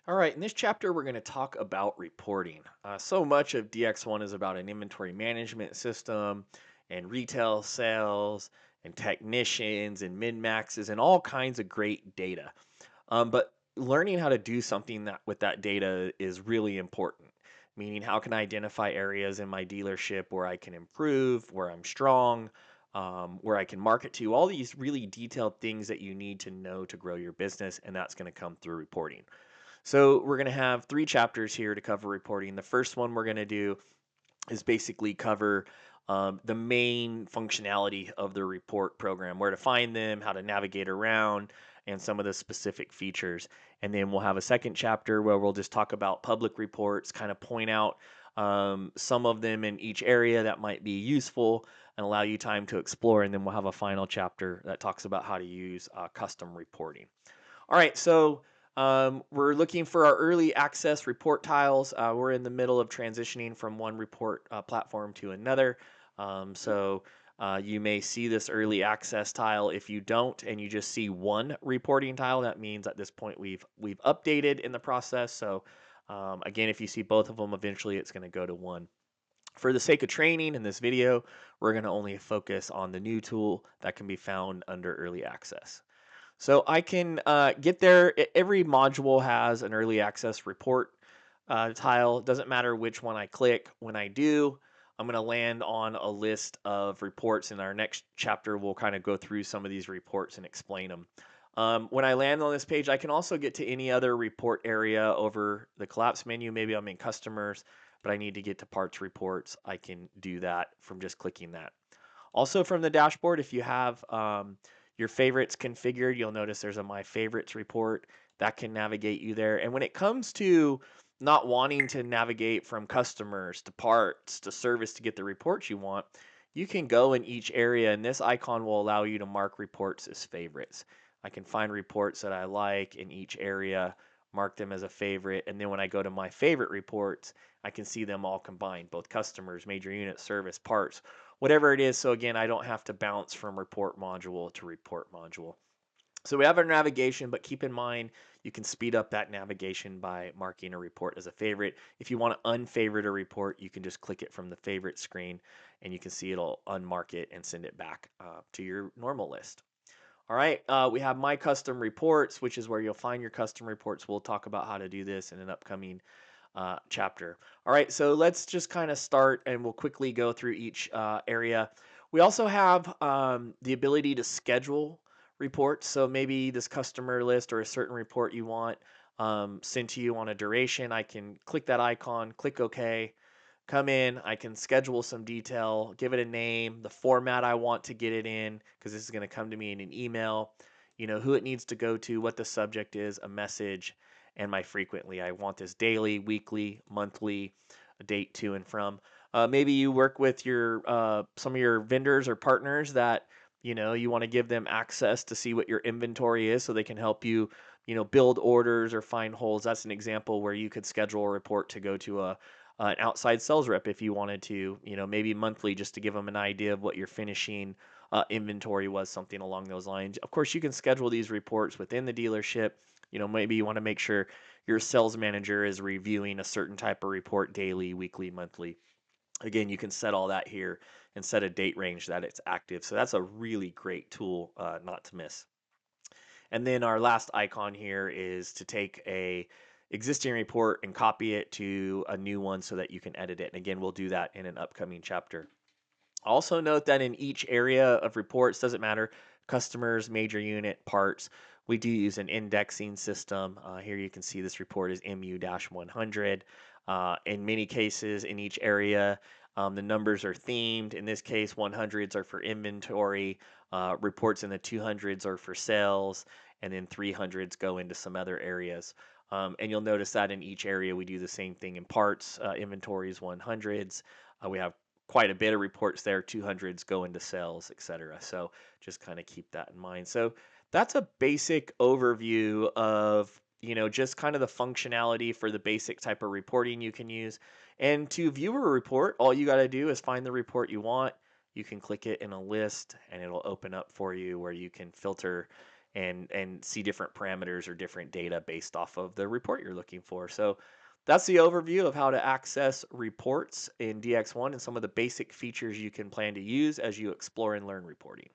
All right, in this chapter, we're going to talk about reporting. So much of DX1 is about an inventory management system and retail sales and technicians and min maxes and all kinds of great data. But learning how to do something that with that data is really important. Meaning, how can I identify areas in my dealership where I can improve, where I'm strong, where I can market to? All these really detailed things that you need to know to grow your business, and that's going to come through reporting. So we're going to have three chapters here to cover reporting. The first one we're going to do is basically cover the main functionality of the report program, where to find them, how to navigate around, and some of the specific features. And then we'll have a second chapter where we'll just talk about public reports, kind of point out some of them in each area that might be useful and allow you time to explore. And then we'll have a final chapter that talks about how to use custom reporting. All right, so we're looking for our early access report tiles. We're in the middle of transitioning from one report platform to another. You may see this early access tile. If you don't, and you just see one reporting tile, that means at this point we've updated in the process. Again, if you see both of them, eventually it's going to go to one. For the sake of training in this video, we're going to only focus on the new tool that can be found under early access. So I can get there. Every module has an early access report tile. It doesn't matter which one I click. When I do, I'm going to land on a list of reports. In our next chapter, we'll kind of go through some of these reports and explain them. When I land on this page, I can also get to any other report area over the collapse menu. Maybe I'm in customers, but I need to get to parts reports. I can do that from just clicking that. Also from the dashboard, if you have your favorites configured, you'll notice there's a My Favorites report that can navigate you there. And when it comes to not wanting to navigate from customers to parts to service to get the reports you want, you can go in each area, and this icon will allow you to mark reports as favorites. I can find reports that I like in each area, mark them as a favorite, and then when I go to My Favorite reports, I can see them all combined, both customers, major unit, service, parts, whatever it is. So again, I don't have to bounce from report module to report module. So we have our navigation, but keep in mind you can speed up that navigation by marking a report as a favorite. If you want to unfavorite a report, you can just click it from the favorite screen and you can see it'll unmark it and send it back to your normal list. All right, we have My Custom Reports, which is where you'll find your custom reports. We'll talk about how to do this in an upcoming chapter. All right, so let's just kind of start and we'll quickly go through each area. We also have the ability to schedule reports. So maybe this customer list or a certain report you want sent to you on a duration. I can click that icon, click OK, come in, I can schedule some detail, give it a name, the format I want to get it in, because this is going to come to me in an email, who it needs to go to, what the subject is, a message, and my frequently. I want this daily, weekly, monthly, a date to and from. Maybe you work with your some of your vendors or partners that you want to give them access to see what your inventory is so they can help you build orders or find holes. That's an example where you could schedule a report to go to an outside sales rep if you wanted to, maybe monthly, just to give them an idea of what your finishing inventory was, something along those lines. Of course, you can schedule these reports within the dealership. Maybe you want to make sure your sales manager is reviewing a certain type of report daily, weekly, monthly. Again, you can set all that here and set a date range that it's active. So that's a really great tool not to miss. And then our last icon here is to take a existing report and copy it to a new one so that you can edit it. And again, we'll do that in an upcoming chapter. Also note that in each area of reports, doesn't matter, customers, major unit, parts, we do use an indexing system. Here you can see this report is MU-100. In many cases, in each area, the numbers are themed. In this case, 100s are for inventory, reports in the 200s are for sales, and then 300s go into some other areas. And you'll notice that in each area, we do the same thing in parts, inventories, 100s. We have quite a bit of reports there, 200s go into sales, etc. So just kind of keep that in mind. So that's a basic overview of just kind of the functionality for the basic type of reporting you can use. And to view a report, all you got to do is find the report you want. You can click it in a list and it'll open up for you where you can filter and see different parameters or different data based off of the report you're looking for. So that's the overview of how to access reports in DX1 and some of the basic features you can plan to use as you explore and learn reporting.